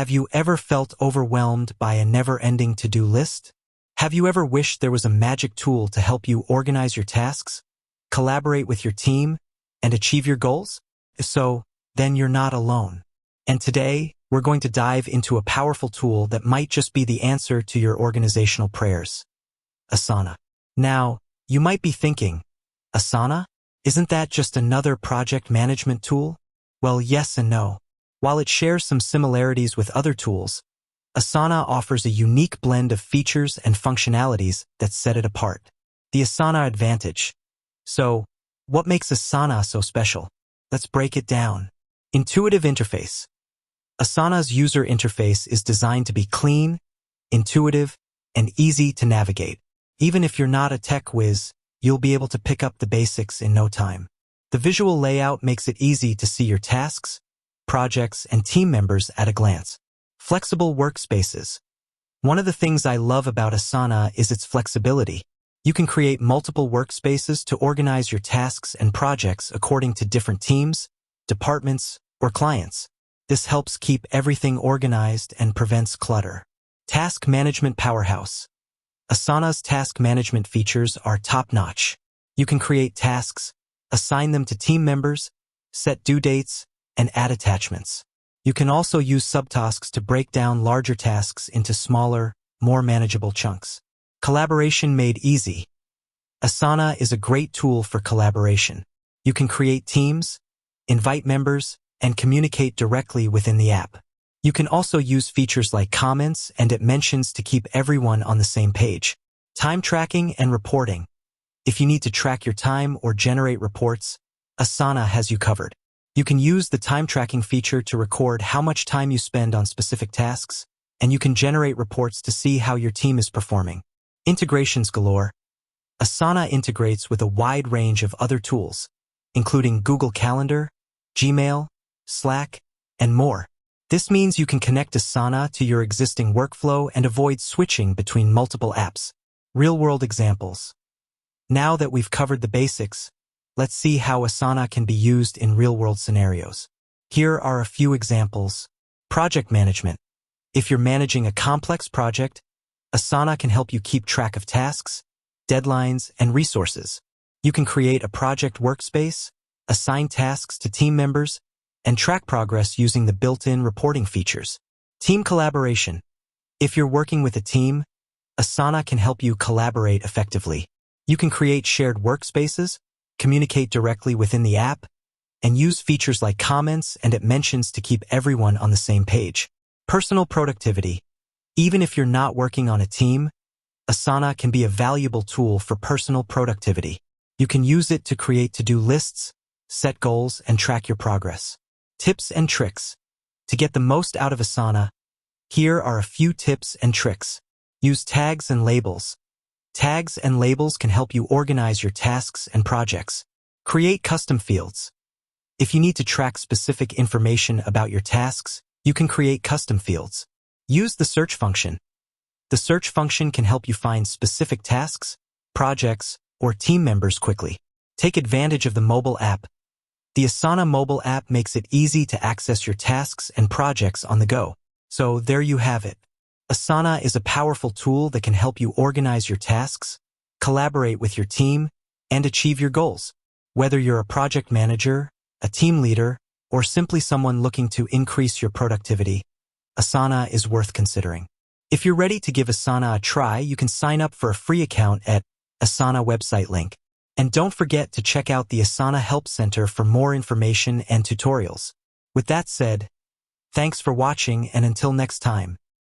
Have you ever felt overwhelmed by a never-ending to-do list? Have you ever wished there was a magic tool to help you organize your tasks, collaborate with your team, and achieve your goals? If so, then you're not alone. And today, we're going to dive into a powerful tool that might just be the answer to your organizational prayers. Asana. Now, you might be thinking, Asana? Isn't that just another project management tool? Well, yes and no. While it shares some similarities with other tools, Asana offers a unique blend of features and functionalities that set it apart. The Asana Advantage. So, what makes Asana so special? Let's break it down. Intuitive interface. Asana's user interface is designed to be clean, intuitive, and easy to navigate. Even if you're not a tech whiz, you'll be able to pick up the basics in no time. The visual layout makes it easy to see your tasks, projects, and team members at a glance. Flexible workspaces. One of the things I love about Asana is its flexibility. You can create multiple workspaces to organize your tasks and projects according to different teams, departments, or clients. This helps keep everything organized and prevents clutter. Task management powerhouse. Asana's task management features are top-notch. You can create tasks, assign them to team members, set due dates, and add attachments. You can also use subtasks to break down larger tasks into smaller, more manageable chunks. Collaboration made easy. Asana is a great tool for collaboration. You can create teams, invite members, and communicate directly within the app. You can also use features like comments and mentions to keep everyone on the same page. Time tracking and reporting. If you need to track your time or generate reports, Asana has you covered. You can use the time tracking feature to record how much time you spend on specific tasks, and you can generate reports to see how your team is performing. Integrations galore. Asana integrates with a wide range of other tools, including Google Calendar, Gmail, Slack, and more. This means you can connect Asana to your existing workflow and avoid switching between multiple apps. Real-world examples. Now that we've covered the basics, let's see how Asana can be used in real-world scenarios. Here are a few examples. Project management. If you're managing a complex project, Asana can help you keep track of tasks, deadlines, and resources. You can create a project workspace, assign tasks to team members, and track progress using the built-in reporting features. Team collaboration. If you're working with a team, Asana can help you collaborate effectively. You can create shared workspaces, communicate directly within the app, and use features like comments and mentions to keep everyone on the same page. Personal productivity. Even if you're not working on a team, Asana can be a valuable tool for personal productivity. You can use it to create to-do lists, set goals, and track your progress. Tips and tricks. To get the most out of Asana, here are a few tips and tricks. Use tags and labels. Tags and labels can help you organize your tasks and projects. Create custom fields. If you need to track specific information about your tasks, you can create custom fields. Use the search function. The search function can help you find specific tasks, projects, or team members quickly. Take advantage of the mobile app. The Asana mobile app makes it easy to access your tasks and projects on the go. So there you have it. Asana is a powerful tool that can help you organize your tasks, collaborate with your team, and achieve your goals. Whether you're a project manager, a team leader, or simply someone looking to increase your productivity, Asana is worth considering. If you're ready to give Asana a try, you can sign up for a free account at Asana website link. And don't forget to check out the Asana Help Center for more information and tutorials. With that said, thanks for watching, and until next time.